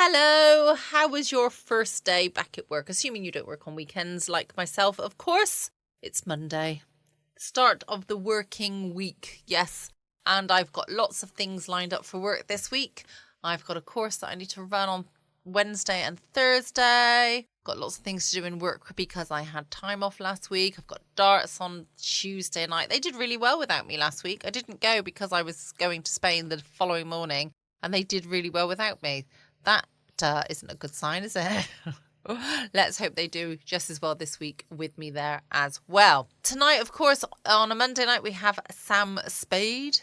Hello, how was your first day back at work? Assuming you don't work on weekends like myself, of course. It's Monday, start of the working week, yes. And I've got lots of things lined up for work this week. I've got a course that I need to run on Wednesday and Thursday. Got lots of things to do in work because I had time off last week. I've got darts on Tuesday night. They did really well without me last week. I didn't go because I was going to Spain the following morning, and they did really well without me. That isn't a good sign, is it? Let's hope they do just as well this week with me there as well. Tonight, of course, on a Monday night, we have Sam Spade.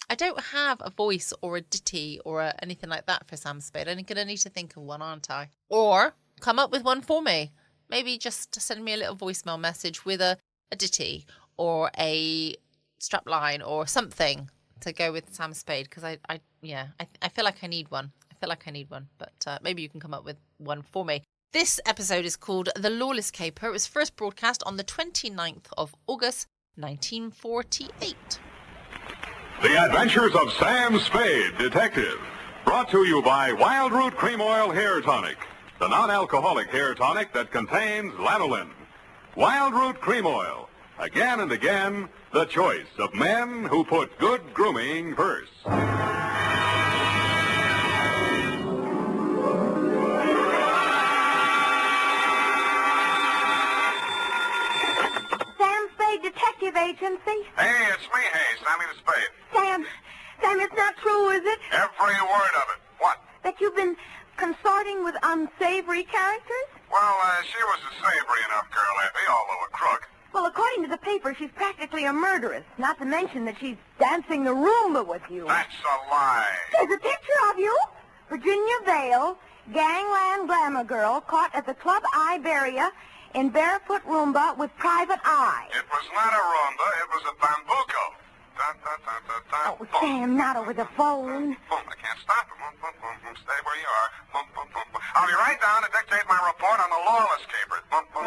I don't have a voice or a ditty or anything like that for Sam Spade. I'm going to need to think of one, aren't I? Or come up with one for me. Maybe just send me a little voicemail message with a ditty or a strap line or something to go with Sam Spade, because I feel like I need one. But maybe you can come up with one for me. This episode is called The Lawless Caper. It was first broadcast on the 29th of August, 1948. The Adventures of Sam Spade, Detective. Brought to you by Wild Root Cream Oil Hair Tonic, the non-alcoholic hair tonic that contains lanolin. Wild Root Cream Oil. Again and again, the choice of men who put good grooming first. Detective Agency? Hey, it's me, Sammy the Spade. Sam, it's not true, is it? Every word of it. What? That you've been consorting with unsavory characters? Well, she was a savory enough girl, Effie, although a crook. Well, according to the paper, she's practically a murderess. Not to mention that she's dancing the Roomba with you. That's a lie. There's a picture of you. Virginia Vale, gangland glamour girl, caught at the Club Iberia in barefoot Roomba with private eye. It was not a Roomba, it was a bambuco. Oh, Sam, not over the phone. Boom, I can't stop it. Boom, boom, boom, boom. Stay where you are. Boom, boom, boom, boom. I'll be right down to dictate my report on the Lawless capers. Boom, boom.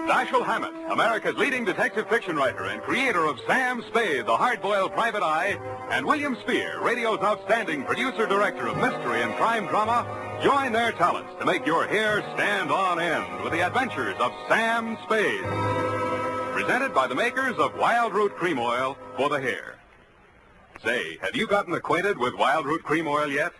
Dashiell Hammett, America's leading detective fiction writer and creator of Sam Spade, the hard-boiled private eye, and William Spear, radio's outstanding producer-director of mystery and crime drama, join their talents to make your hair stand on end with the adventures of Sam Spade. Presented by the makers of Wild Root Cream Oil for the hair. Say, have you gotten acquainted with Wild Root Cream Oil yet?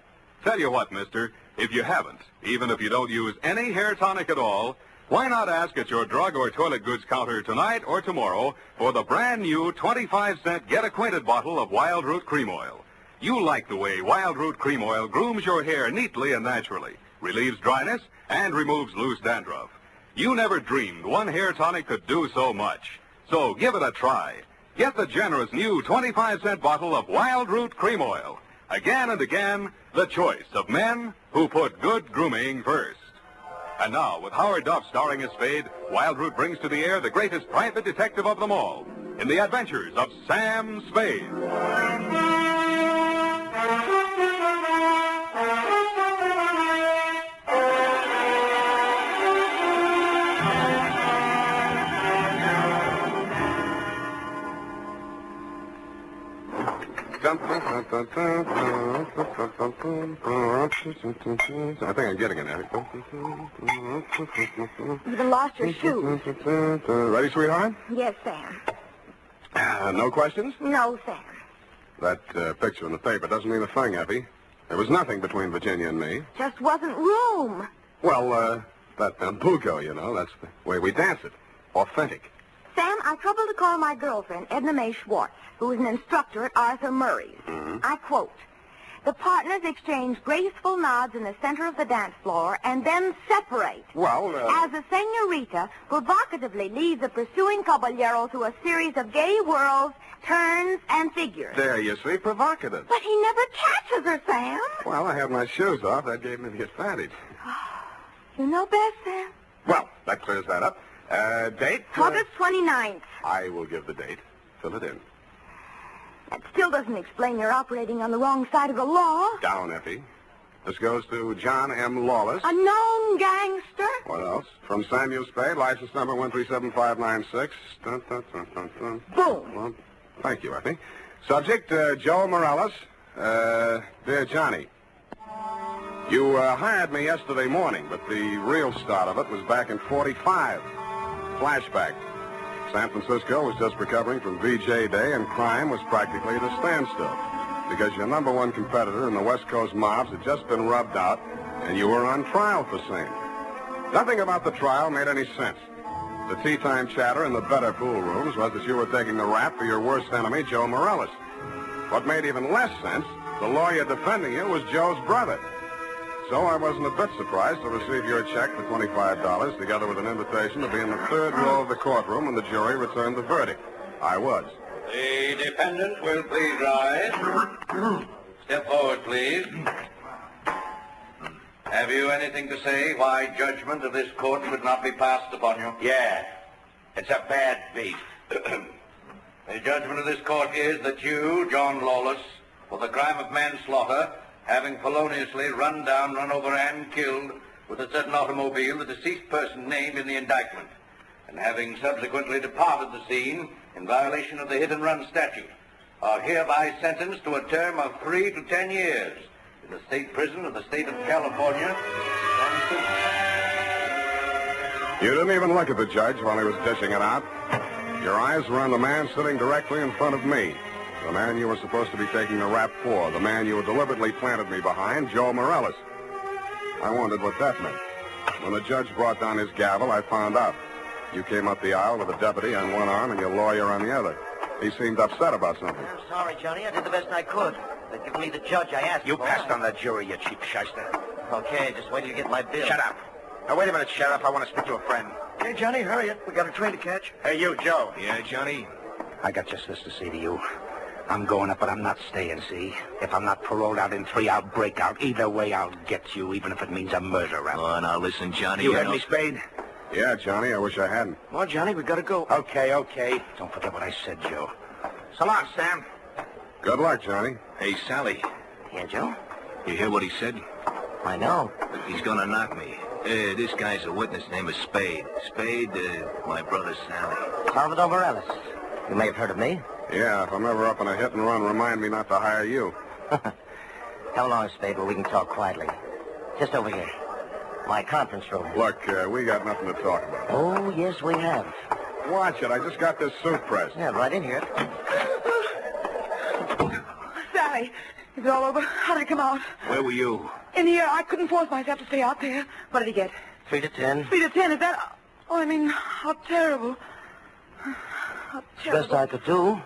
Tell you what, mister, if you haven't, even if you don't use any hair tonic at all, why not ask at your drug or toilet goods counter tonight or tomorrow for the brand new 25-cent Get Acquainted bottle of Wild Root Cream Oil. You like the way Wild Root Cream Oil grooms your hair neatly and naturally, relieves dryness, and removes loose dandruff. You never dreamed one hair tonic could do so much. So give it a try. Get the generous new 25-cent bottle of Wild Root Cream Oil. Again and again, the choice of men who put good grooming first. And now, with Howard Duff starring as Spade, Wild Root brings to the air the greatest private detective of them all, in the adventures of Sam Spade. I think I'm getting it, Effie. You even lost your shoes. Ready, sweetheart? Yes, Sam. No questions? No, Sam. That picture in the paper doesn't mean a thing, Effie. There was nothing between Virginia and me. Just wasn't room. Well, that bambuco, you know, that's the way we dance it. Authentic. Sam, I troubled to call my girlfriend, Edna Mae Schwartz, who is an instructor at Arthur Murray's. Mm-hmm. I quote, "The partners exchange graceful nods in the center of the dance floor and then separate. Well, As the senorita provocatively leads the pursuing caballero through a series of gay whirls, turns, and figures." There you see, provocative. But he never catches her, Sam. Well, I had my shoes off. That gave me the advantage. You know best, Sam. Well, that clears that up. Date? August 29th. I will give the date. Fill it in. That still doesn't explain your operating on the wrong side of the law. Down, Effie. This goes to John M. Lawless. A known gangster. What else? From Samuel Spade, license number 137596. Dun, dun, dun, dun, dun. Boom. Well, thank you, Effie. Subject, Joe Morales. Dear Johnny, you hired me yesterday morning, but the real start of it was back in 45. Flashback. San Francisco was just recovering from VJ Day, and crime was practically at a standstill because your number one competitor in the West Coast mobs had just been rubbed out, and you were on trial for same. Nothing about the trial made any sense. The tea time chatter in the better pool rooms was that you were taking the rap for your worst enemy, Joe Morales. What made even less sense, the lawyer defending you was Joe's brother. So I wasn't a bit surprised to receive your check for $25, together with an invitation to be in the third row of the courtroom when the jury returned the verdict. I was. The defendant will please rise. Step forward, please. Have you anything to say why judgment of this court should not be passed upon you? Yeah, it's a bad beef. The judgment of this court is that you, John Lawless, for the crime of manslaughter, having feloniously run down, run over, and killed with a certain automobile the deceased person named in the indictment, and having subsequently departed the scene in violation of the hit-and-run statute, are hereby sentenced to a term of 3 to 10 years in the state prison of the state of California. You didn't even look at the judge while he was dishing it out. Your eyes were on the man sitting directly in front of me. The man you were supposed to be taking the rap for. The man you had deliberately planted me behind, Joe Morales. I wondered what that meant. When the judge brought down his gavel, I found out. You came up the aisle with a deputy on one arm and your lawyer on the other. He seemed upset about something. I'm sorry, Johnny. I did the best I could. They've given me the judge I asked You for. passed on that jury, you cheap shyster. Okay, just wait till you get my bill. Shut up. Now, wait a minute, Sheriff. I want to speak to a friend. Okay, Johnny, hurry up. We got a train to catch. Hey, you, Joe. Yeah, Johnny? I got just this to say to you. I'm going up, but I'm not staying, see? If I'm not paroled out in 3, I'll break out. Either way, I'll get you, even if it means a murder rap. Oh, now listen, Johnny. You heard me, Spade? Yeah, Johnny, I wish I hadn't. Come on, Johnny, we gotta go. Okay. Don't forget what I said, Joe. So long, Sam. Good luck, Johnny. Hey, Sally, Yeah, Joe? you hear what he said? I know. He's gonna knock me. This guy's a witness named Spade. Spade, my brother Sally. Salvador Morales. You may have heard of me. Yeah, if I'm ever up in a hit and run, remind me not to hire you. Come along, Spade, where we can talk quietly. Just over here. My conference room. Look, we got nothing to talk about. Oh, yes, we have. Watch it. I just got this suit pressed. Yeah, right in here. Sally, is it all over? How did it come out? Where were you? In here, I couldn't force myself to stay out there. What did he get? 3 to 10. 3 to 10, is that... Oh, I mean, how terrible. How terrible. Best I could do.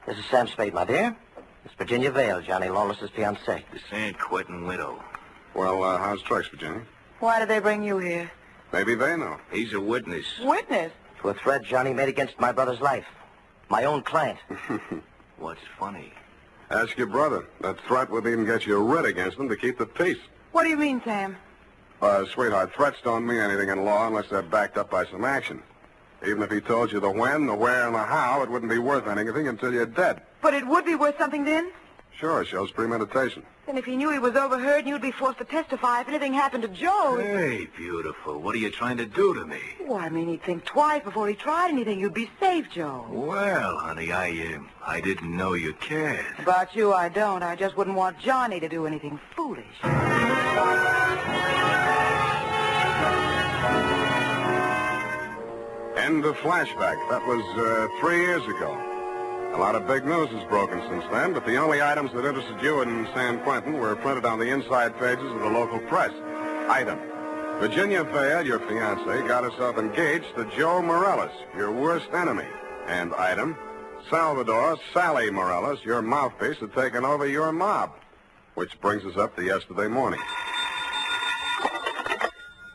This is Sam Spade, my dear. It's Virginia Vale, Johnny Lawless's fiancée. The San Quentin widow. Well, how's tricks, Virginia? Why did they bring you here? Maybe they know. He's a witness. Witness? To a threat Johnny made against my brother's life. My own client. What's funny? Ask your brother. That threat would even get you a writ against him to keep the peace. What do you mean, Sam? Sweetheart, threats don't mean anything in law unless they're backed up by some action. Even if he told you the when, the where, and the how, it wouldn't be worth anything until you're dead. But it would be worth something then? Sure, it shows premeditation. Then if he knew he was overheard and you'd be forced to testify if anything happened to Joe... Hey, beautiful. What are you trying to do to me? Well, I mean, he'd think twice before he tried anything. You'd be safe, Joe. Well, honey, I didn't know you cared. About you, I don't. I just wouldn't want Johnny to do anything foolish. End of flashback. That was 3 years ago. A lot of big news has broken since then, but the only items that interested you in San Quentin were printed on the inside pages of the local press. Item: Virginia Vale, your fiancée, got herself engaged to Joe Morales, your worst enemy. And item: Salvador Sally Morales, your mouthpiece, had taken over your mob. Which brings us up to yesterday morning.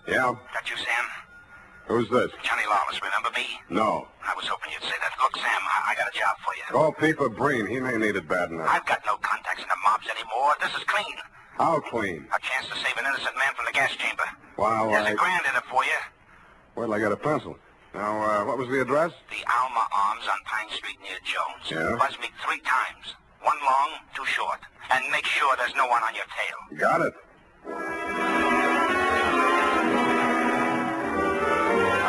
Yeah? That you, Sam? Who's this? Johnny Lawless, remember me? No. I was hoping you'd say that. Look, Sam, I got a job for you. Call Peeper Breen. He may need it bad enough. I've got no contacts in the mobs anymore. This is clean. How clean? A chance to save an innocent man from the gas chamber. Well, There's $1,000 in it for you. Wait till I get a pencil. Now, what was the address? The Alhama Arms on Pine Street near Jones. Yeah? Buzz me 3 times. 1 long, 2 short. And make sure there's no one on your tail. Got it.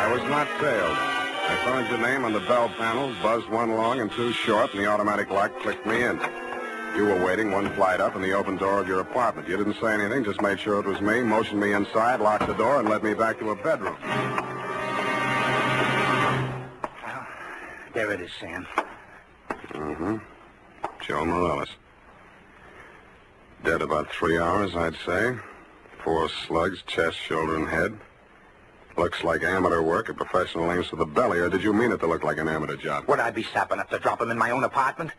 I was not tailed. I found your name on the bell panels, buzzed one long and two short, and the automatic lock clicked me in. You were waiting one flight up in the open door of your apartment. You didn't say anything, just made sure it was me, motioned me inside, locked the door, and led me back to a bedroom. Well, there it is, Sam. Mm-hmm. Joe Morales. Dead about 3 hours, I'd say. 4 slugs, chest, shoulder, and head. Looks like amateur work at professional aims for the belly, or did you mean it to look like an amateur job? Would I be sapping up to drop him in my own apartment?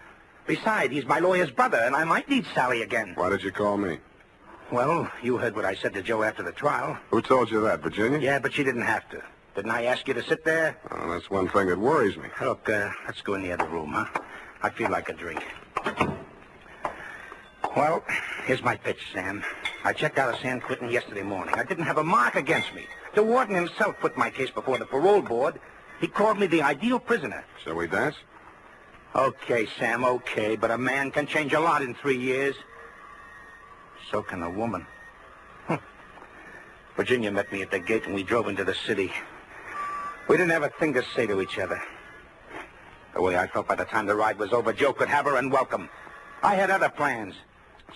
Besides, he's my lawyer's brother, and I might need Sally again. Why did you call me? Well, you heard what I said to Joe after the trial. Who told you that, Virginia? Yeah, but she didn't have to. Didn't I ask you to sit there? Oh, that's one thing that worries me. Look, let's go in the other room, huh? I feel like a drink. Well, here's my pitch, Sam. I checked out of San Quentin yesterday morning. I didn't have a mark against me. The warden himself put my case before the parole board. He called me the ideal prisoner. Shall we dance? Okay, Sam, okay, but a man can change a lot in 3 years. So can a woman. Virginia met me at the gate and we drove into the city. We didn't have a thing to say to each other. The way I felt by the time the ride was over, Joe could have her and welcome. I had other plans.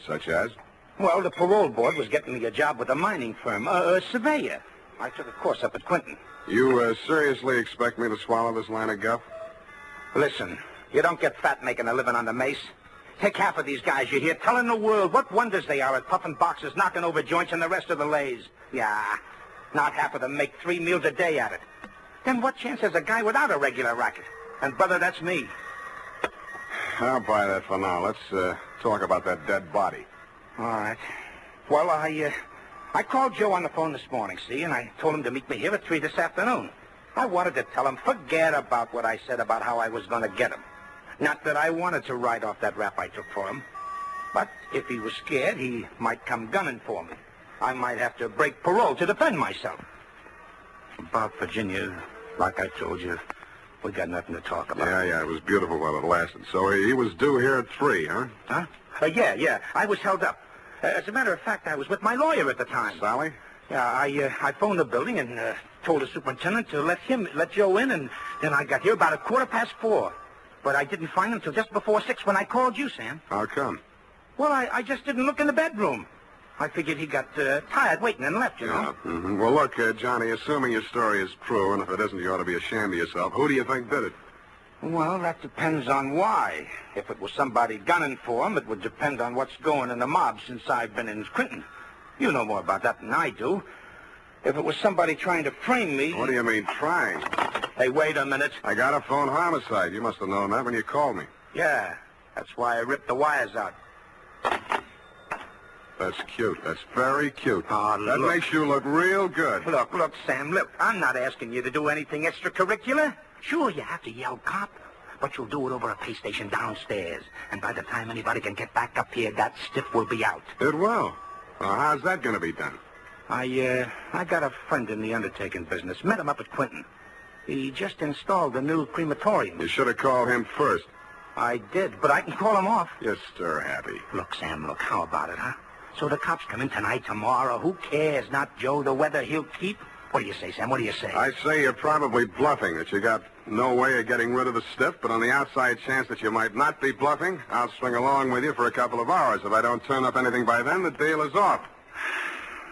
Such as? Well, the parole board was getting me a job with a mining firm, a surveyor. I took a course up at Quentin. You seriously expect me to swallow this line of guff? Listen, you don't get fat making a living on the mace. Take half of these guys you hear telling the world what wonders they are at puffing boxes, knocking over joints, and the rest of the lays. Yeah, not half of them make 3 meals a day at it. Then what chance has a guy without a regular racket? And, brother, that's me. I'll buy that for now. Let's talk about that dead body. All right. Well, I called Joe on the phone this morning, see, and I told him to meet me here at 3 this afternoon. I wanted to tell him, forget about what I said about how I was going to get him. Not that I wanted to write off that rap I took for him. But if he was scared, he might come gunning for me. I might have to break parole to defend myself. About Virginia, like I told you, we got nothing to talk about. Yeah, it was beautiful while it lasted. So he was due here at 3, huh? Huh? Yeah. I was held up. As a matter of fact, I was with my lawyer at the time. Sally? Yeah, I phoned the building and told the superintendent to let Joe in, and then I got here about 4:15. But I didn't find him till just before 6 when I called you, Sam. How come? Well, I just didn't look in the bedroom. I figured he got tired waiting and left, you know. Yeah. Mm-hmm. Well, look, Johnny, assuming your story is true, and if it isn't, you ought to be ashamed of yourself, who do you think did it? Well, that depends on why. If it was somebody gunning for him, it would depend on what's going in the mob since I've been in Quentin. You know more about that than I do. If it was somebody trying to frame me... What do you mean, trying? Hey, wait a minute. I got a phone homicide. You must have known that when you called me. Yeah, that's why I ripped the wires out. That's cute. That's very cute. Oh, that look. makes you look real good. Look, Sam, look. I'm not asking you to do anything extracurricular. Sure, you have to yell cop, but you'll do it over a pay station downstairs. And by the time anybody can get back up here, that stiff will be out. It will. Well, how's that going to be done? I got a friend in the undertaking business. Met him up at Quentin. He just installed a new crematorium. You should have called him first. I did, but I can call him off. You're stir-happy. Look, Sam, how about it, huh? So the cops come in tonight, tomorrow. Who cares? Not Joe, the weather he'll keep. What do you say, Sam? What do you say? I say you're probably bluffing, that you got no way of getting rid of the stiff, but on the outside chance that you might not be bluffing, I'll swing along with you for a couple of hours. If I don't turn up anything by then, the deal is off.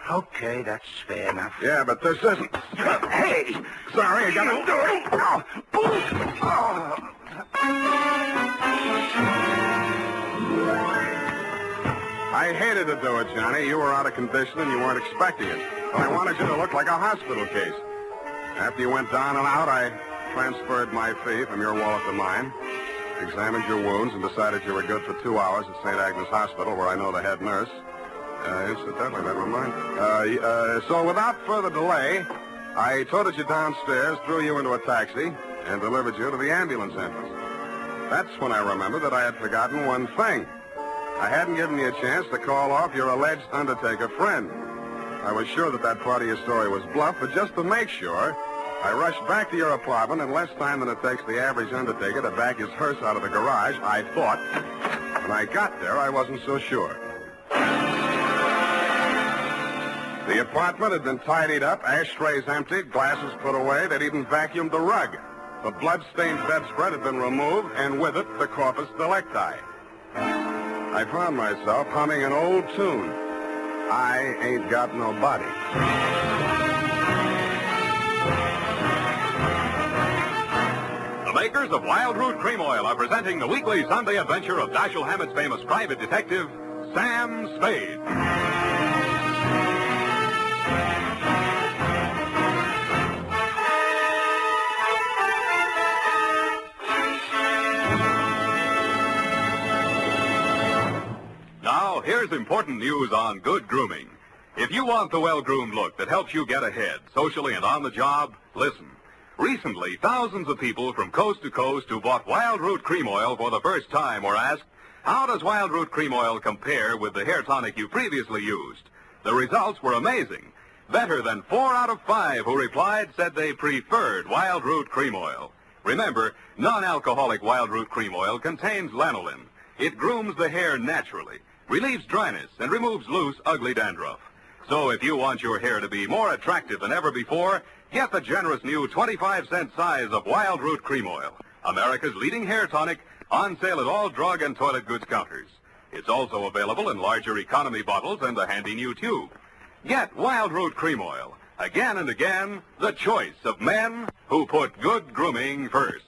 Okay, that's fair enough. Yeah, but this isn't... Hey! Sorry, I gotta do it. Oh, boom! Oh. I hated to do it, Johnny. You were out of condition and you weren't expecting it. But I wanted you to look like a hospital case. After you went down and out, I transferred my fee from your wallet to mine, examined your wounds, and decided you were good for 2 hours at St. Agnes Hospital, where I know the head nurse. Incidentally, never mind. So without further delay, I toted you downstairs, threw you into a taxi, and delivered you to the ambulance entrance. That's when I remembered that I had forgotten one thing. I hadn't given you a chance to call off your alleged undertaker friend. I was sure that that part of your story was bluff, but just to make sure, I rushed back to your apartment in less time than it takes the average undertaker to back his hearse out of the garage, I thought. When I got there, I wasn't so sure. The apartment had been tidied up, ashtrays emptied, glasses put away. They'd even vacuumed the rug. The blood-stained bedspread had been removed, and with it, the corpus delicti. I found myself humming an old tune. I ain't got no body. The makers of Wild Root Cream Oil are presenting the weekly Sunday adventure of Dashiell Hammett's famous private detective, Sam Spade. Now, here's important news on good grooming. If you want the well-groomed look that helps you get ahead, socially and on the job, listen. Recently, thousands of people from coast to coast who bought Wild Root Cream Oil for the first time were asked, how does Wild Root Cream Oil compare with the hair tonic you previously used? The results were amazing. Better than 4 out of 5 who replied said they preferred Wild Root Cream Oil. Remember, non-alcoholic Wild Root Cream Oil contains lanolin. It grooms the hair naturally, relieves dryness, and removes loose, ugly dandruff. So if you want your hair to be more attractive than ever before, get the generous new 25-cent size of Wild Root Cream Oil, America's leading hair tonic, on sale at all drug and toilet goods counters. It's also available in larger economy bottles and a handy new tube. Get Wild Root Cream Oil. Again and again, the choice of men who put good grooming first.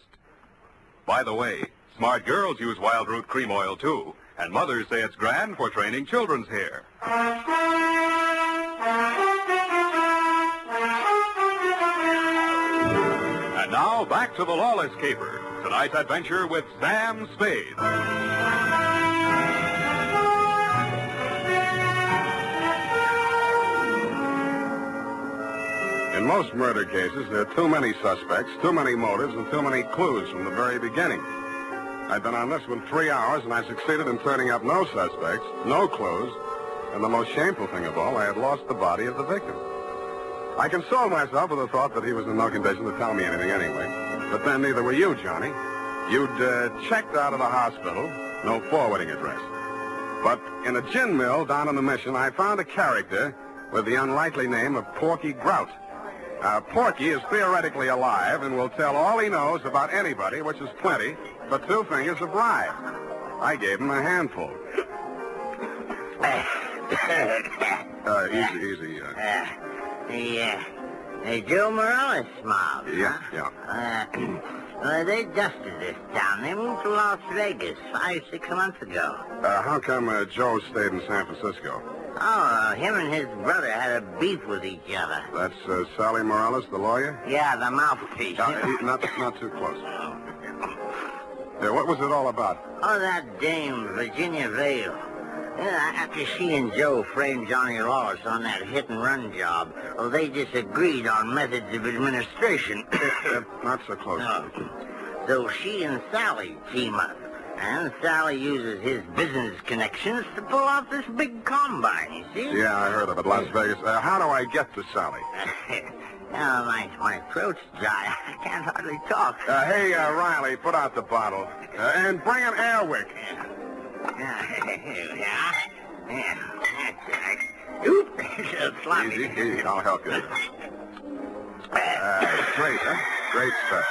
By the way, smart girls use Wild Root Cream Oil, too, and mothers say it's grand for training children's hair. And now, back to the Lawless caper. Tonight's adventure with Sam Spade. In most murder cases, there are too many suspects, too many motives, and too many clues from the very beginning. I'd been on this one 3 hours, and I succeeded in turning up no suspects, no clues, and the most shameful thing of all, I had lost the body of the victim. I consoled myself with the thought that he was in no condition to tell me anything anyway. But then neither were you, Johnny. You'd checked out of the hospital, no forwarding address. But in a gin mill down in the Mission, I found a character with the unlikely name of Porky Grout. Porky is theoretically alive and will tell all he knows about anybody, which is plenty, but 2 fingers of rye. I gave him a handful. Easy. Joe Morales mob. Yeah. They dusted this town. They moved to Las Vegas 5-6 months ago. How come Joe stayed in San Francisco? Oh, him and his brother had a beef with each other. That's Sally Morales, the lawyer? Yeah, the mouthpiece. Not too close. What was it all about? Oh, that dame, Virginia Vale. After she and Joe framed Johnny Lawless on that hit-and-run job, they disagreed on methods of administration. Not so close. No. So she and Sally team up. And Sally uses his business connections to pull off this big combine, you see? Yeah, I heard of it, Las Vegas. How do I get to Sally? My throat's dry. I can't hardly talk. Hey, Riley, put out the bottle. And bring an airwick. Yeah. That's right. Oop, sloppy. Easy, I'll help you. Great, huh? Great stuff.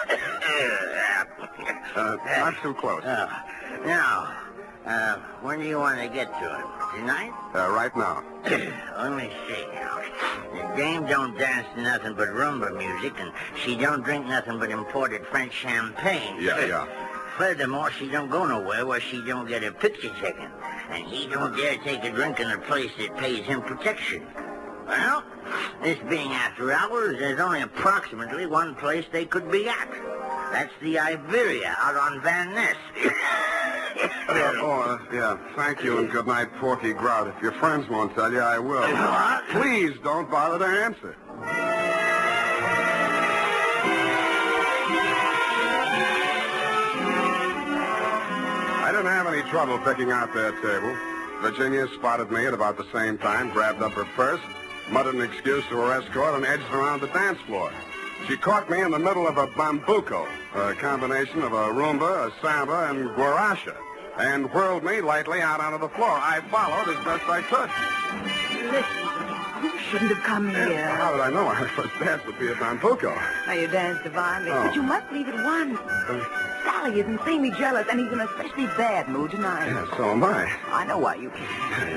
Not too close. Now, when do you want to get to him? Tonight? Right now. Let me see now. The dame don't dance to nothing but rumba music, and she don't drink nothing but imported French champagne. Yeah. Furthermore, she don't go nowhere where she don't get her picture taken. And he don't dare take a drink in a place that pays him protection. Well, this being after hours, there's only approximately one place they could be at. That's the Iberia out on Van Ness. Yeah. Thank you and good night, Porky Grout. If your friends won't tell you, I will. What? Please don't bother to answer. I didn't have any trouble picking out their table. Virginia spotted me at about the same time, grabbed up her purse, muttered an excuse to her escort, and edged around the dance floor. She caught me in the middle of a bambuco, a combination of a rumba, a samba, and guaracha, and whirled me lightly out onto the floor. I followed as best I could. Listen to me. You shouldn't have come here. How did I know? Our first dance would be at Tampoco. Now, you danced divinely. Oh. But you must leave at once. Sally is insanely jealous, and he's in a especially bad mood tonight. Yeah, so am I. I know why you came.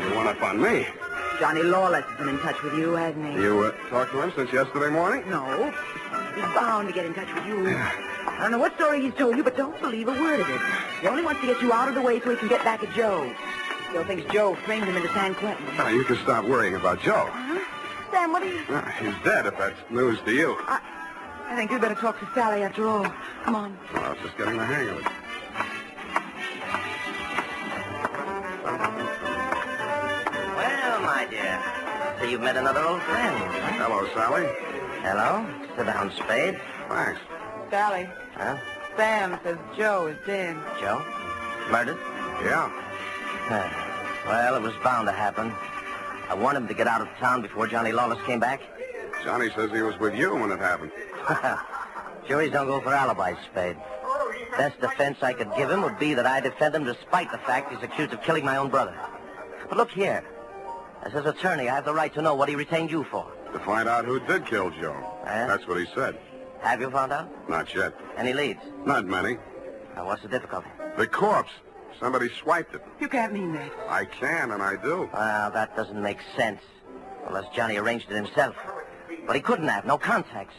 You one up on me. Johnny Lawless has been in touch with you, hasn't he? You talked to him since yesterday morning? No. He's bound to get in touch with you. I don't know what story he's told you, but don't believe a word of it. He only wants to get you out of the way so he can get back at Joe. Still thinks Joe framed him into San Quentin. Now, you can stop worrying about Joe. Sam, what are you... He's dead, if that's news to you. I think you'd better talk to Sally after all. Come on. Well, I was just getting the hang of it. Well, my dear, so you've met another old friend. Hello, Sally. Hello. Sit down, Spade. Thanks. Sally, Huh? Sam says Joe is dead. Joe? Murdered? Yeah. Well, it was bound to happen. I wanted him to get out of town before Johnny Lawless came back. Johnny says he was with you when it happened. Juries don't go for alibis, Spade. Best defense I could give him would be that I defend him despite the fact he's accused of killing my own brother. But look here. As his attorney, I have the right to know what he retained you for. To find out who did kill Joe. That's what he said. Have you found out? Not yet. Any leads? Not many. Now, what's the difficulty? The corpse. Somebody swiped it. You can't mean that. I can, and I do. Well, that doesn't make sense. Unless Johnny arranged it himself. But he couldn't have. No contacts.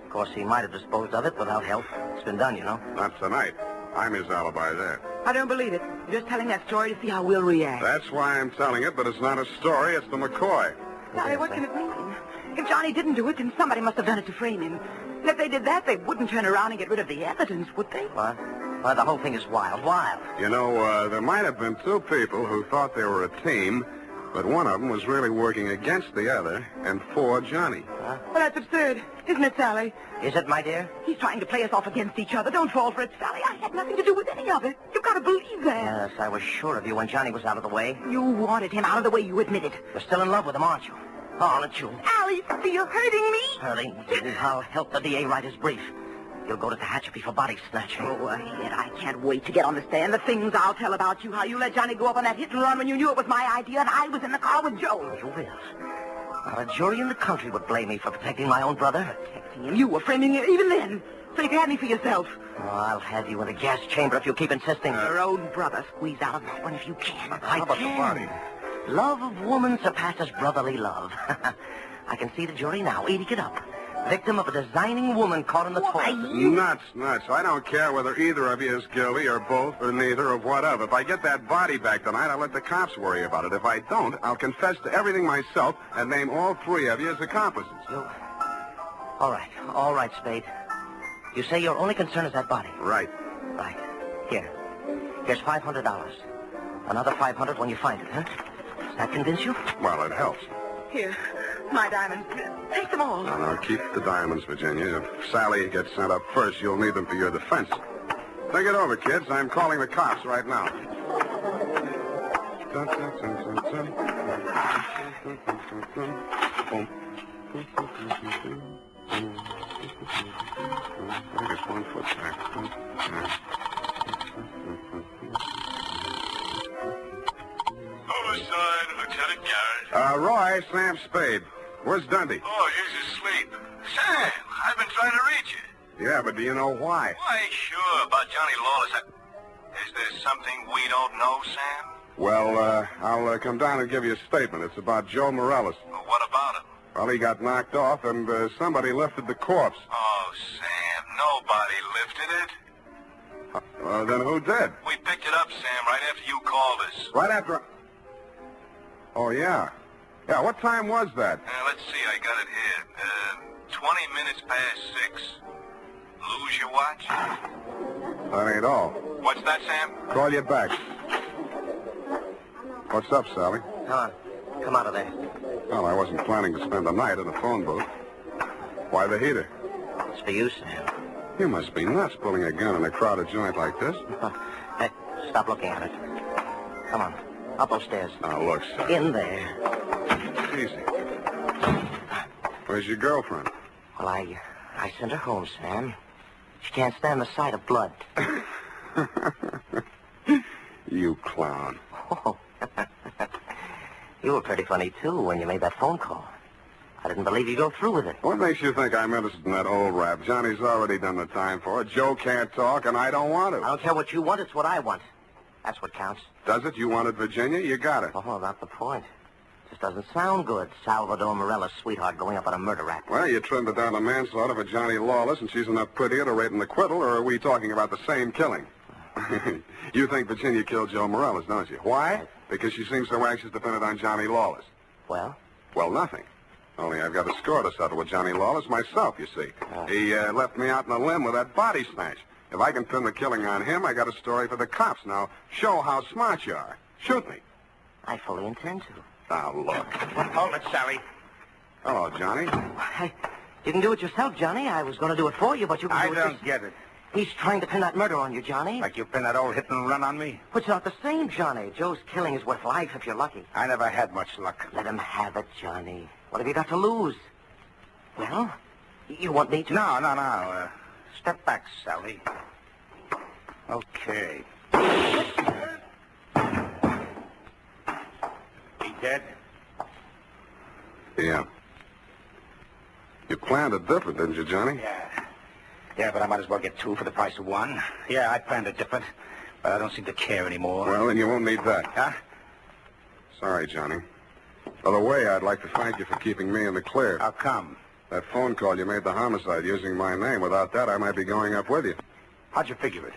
Of course, he might have disposed of it without help. It's been done, you know. Not tonight. I'm his alibi there. I don't believe it. You're just telling that story to see how we'll react. That's why I'm telling it, but it's not a story. It's the McCoy. Sally, what can it mean? If Johnny didn't do it, then somebody must have done it to frame him. And if they did that, they wouldn't turn around and get rid of the evidence, would they? What? Well, the whole thing is wild. Wild. You know, there might have been two people who thought they were a team, but one of them was really working against the other and for Johnny. Huh? Well, that's absurd, isn't it, Sally? Is it, my dear? He's trying to play us off against each other. Don't fall for it, Sally. I had nothing to do with any of it. You've got to believe that. Yes, I was sure of you when Johnny was out of the way. You wanted him out of the way, you admitted. You're still in love with him, aren't you? Oh, aren't you? Alice, you're hurting me. Hurting you. I'll help the DA write his brief. You'll go to Tehachapi for body snatching. Go ahead. I can't wait to get on the stand. The things I'll tell about you, how you let Johnny go up on that hit and run when you knew it was my idea and I was in the car with Joe. You will. Not a jury in the country would blame me for protecting my own brother. Protecting him? You were framing him even then, so you could have me for yourself. Oh, I'll have you in a gas chamber if you keep insisting. Your own brother. Squeeze out of that one if you can. How about the body? Love of woman surpasses brotherly love. I can see the jury now, eating it up. Victim of a designing woman caught in the toilet. Nuts. I don't care whether either of you is guilty or both or neither or whatever. If I get that body back tonight, I'll let the cops worry about it. If I don't, I'll confess to everything myself and name all three of you as accomplices. All right, Spade. You say your only concern is that body. Right. Right. Here's $500. Another $500 when you find it, huh? Does that convince you? Well, it helps. Here, my diamonds. Take them all. No, keep the diamonds, Virginia. If Sally gets sent up first, you'll need them for your defense. Think it over, kids. I'm calling the cops right now. I think it's 1 foot back. Homicide, Lieutenant Garrett. Roy, Sam Spade. Where's Dundee? Oh, he's asleep. Sam, I've been trying to reach you. Yeah, but do you know why? Why, sure, about Johnny Lawless. Is there something we don't know, Sam? Well, I'll come down and give you a statement. It's about Joe Morales. Well, what about him? Well, he got knocked off, and somebody lifted the corpse. Oh, Sam, nobody lifted it. Then who did? We picked it up, Sam, right after you called us. Right after... Oh, yeah. Yeah, what time was that? Let's see, I got it here. 20 minutes past 6. Lose your watch? That ain't all. What's that, Sam? Call you back. What's up, Sally? Come on. Come out of there. Well, I wasn't planning to spend the night in a phone booth. Why the heater? It's for you, Sam. You must be nuts pulling a gun in a crowded joint like this. Hey, stop looking at it. Come on. Up those stairs. Now, look, Sally. In there. Easy. Where's your girlfriend? Well, I sent her home, Sam. She can't stand the sight of blood. You clown. Oh. You were pretty funny, too, when you made that phone call. I didn't believe you'd go through with it. What makes you think I'm interested in that old rap? Johnny's already done the time for it. Joe can't talk, and I don't want I to. don't care what you want. It's what I want. That's what counts. Does it? You wanted Virginia? You got it. Oh, not the point. Just doesn't sound good. Salvador Morella's sweetheart going up on a murder rap. Well, you trimmed it down to manslaughter for Johnny Lawless, and she's enough prettier to rate an acquittal, or are we talking about the same killing? You think Virginia killed Joe Morales, don't you? Why? Because she seems so anxious to pin it on Johnny Lawless. Well? Well, nothing. Only I've got a score to settle with Johnny Lawless myself, you see. He left me out in a limb with that body snatch. If I can pin the killing on him, I got a story for the cops. Now, show how smart you are. Shoot me. I fully intend to. Now, look. Hold it, Sally. Hello, Johnny. You can do it yourself, Johnny. I was going to do it for you, but you can I do it don't get it. He's trying to pin that murder on you, Johnny. Like you pin that old hit and run on me? But it's not the same, Johnny. Joe's killing is worth life if you're lucky. I never had much luck. Let him have it, Johnny. What have you got to lose? Well, you want me to... No. Step back, Sally. Okay. He dead? Yeah. You planned it different, didn't you, Johnny? Yeah, but I might as well get two for the price of one. Yeah, I planned it different, but I don't seem to care anymore. Well, then you won't need that. Huh? Sorry, Johnny. By the way, I'd like to thank you for keeping me in the clear. How come? That phone call you made the homicide using my name. Without that, I might be going up with you. How'd you figure it?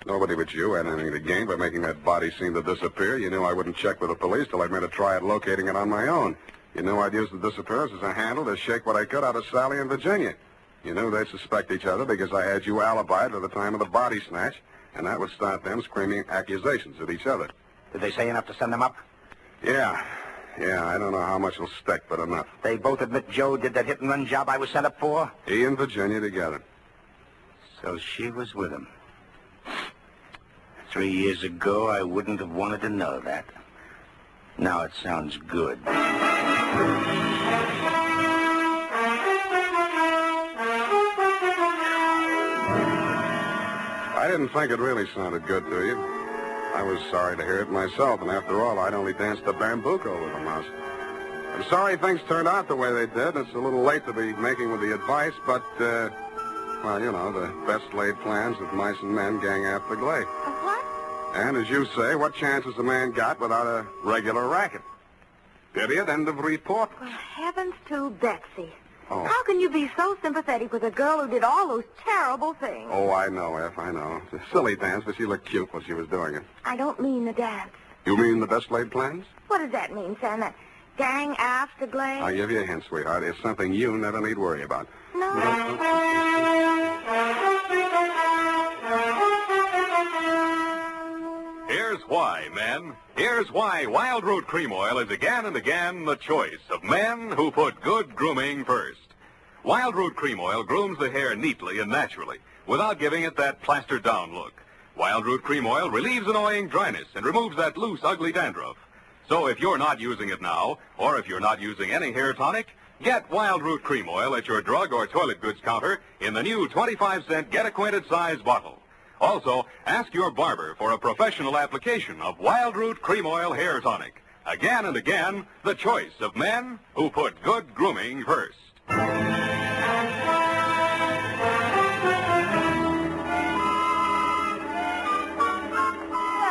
Nobody but you had anything to gain by making that body seem to disappear. You knew I wouldn't check with the police till I'd made a try at locating it on my own. You knew I'd use the disappearance as a handle to shake what I could out of Sally and Virginia. You knew they'd suspect each other because I had you alibied at the time of the body snatch, and that would start them screaming accusations at each other. Did they say enough to send them up? Yeah, I don't know how much will stick, but enough. They both admit Joe did that hit-and-run job I was sent up for? He and Virginia together. So she was with him. 3 years ago, I wouldn't have wanted to know that. Now it sounds good. I didn't think it really sounded good to you. I was sorry to hear it myself, and after all, I'd only danced the bambuco with a mouse. I'm sorry things turned out the way they did. It's a little late to be making with the advice, but, well, you know, the best laid plans of mice and men gang after glay. What? And as you say, what chance has a man got without a regular racket? Period. End of report. Well, heavens to Betsy. Oh. How can you be so sympathetic with a girl who did all those terrible things? Oh, I know, F, I know. It's a silly dance, but she looked cute while she was doing it. I don't mean the dance. You mean the best laid plans? What does that mean, Sam? That gang after glay? I'll give you a hint, sweetheart. It's something you never need worry about. No. Here's why, men. Here's why Wild Root Cream Oil is again and again the choice of men who put good grooming first. Wild Root Cream Oil grooms the hair neatly and naturally without giving it that plastered-down look. Wild Root Cream Oil relieves annoying dryness and removes that loose, ugly dandruff. So if you're not using it now, or if you're not using any hair tonic, get Wild Root Cream Oil at your drug or toilet goods counter in the new 25-cent get-acquainted size bottle. Also, ask your barber for a professional application of Wild Root Cream Oil Hair Tonic. Again and again, the choice of men who put good grooming first. Well,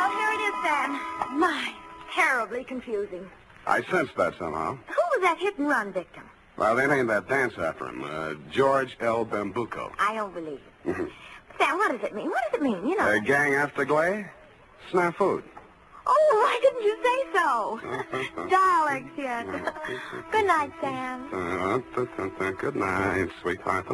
here it is, Sam. My, terribly confusing. I sensed that somehow. Who was that hit-and-run victim? Well, they named that dance after him, George L. Bambuco. I don't believe it. Sam, what does it mean? What does it mean? You know. Gang after glay? Snafu. Oh, why didn't you say so? Darling, yes. Good night, Sam. Good night, sweetheart.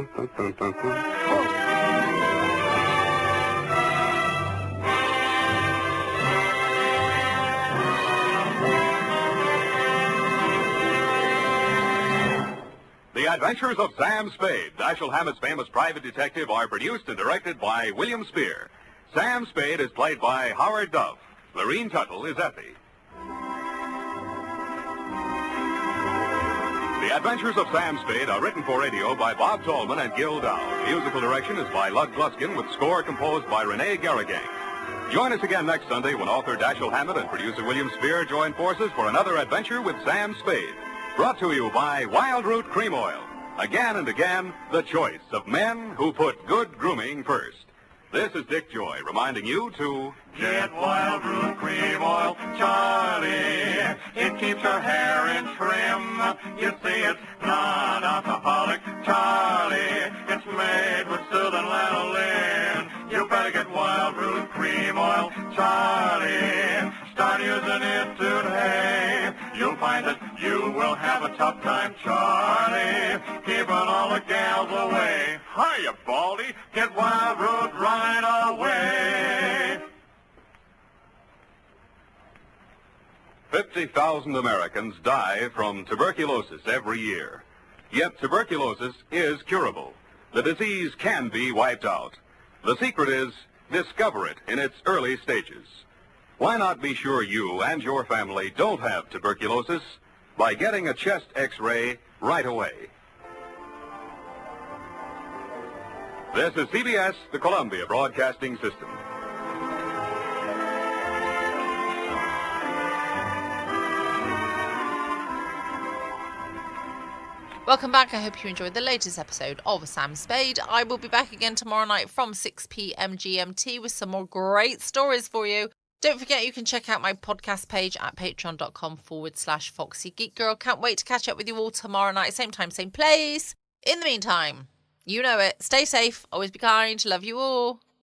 The Adventures of Sam Spade, Dashiell Hammett's famous private detective, are produced and directed by William Spear. Sam Spade is played by Howard Duff. Lorene Tuttle is Effie. The Adventures of Sam Spade are written for radio by Bob Tallman and Gil Dow. Musical direction is by Lud Gluskin with score composed by Renee Garrigang. Join us again next Sunday when author Dashiell Hammett and producer William Spear join forces for another adventure with Sam Spade. Brought to you by Wild Root Cream Oil. Again and again, the choice of men who put good grooming first. This is Dick Joy reminding you to get Wild Root Cream Oil, Charlie. It keeps your hair in trim. You see, it's non-alcoholic, Charlie. It's made with soothing lanolin. You better get Wild Root Cream Oil, Charlie. Start using it today. You'll find that you will have a tough time, Charlie, keeping all the gals away. Hiya, Baldy. Get Wild Root right away. 50,000 Americans die from tuberculosis every year. Yet tuberculosis is curable. The disease can be wiped out. The secret is discover it in its early stages. Why not be sure you and your family don't have tuberculosis by getting a chest X-ray right away? This is CBS, the Columbia Broadcasting System. Welcome back. I hope you enjoyed the latest episode of Sam Spade. I will be back again tomorrow night from 6 p.m. GMT with some more great stories for you. Don't forget you can check out my podcast page at patreon.com/Foxy Geek Girl. Can't wait to catch up with you all tomorrow night. Same time, same place. In the meantime, you know it. Stay safe. Always be kind. Love you all.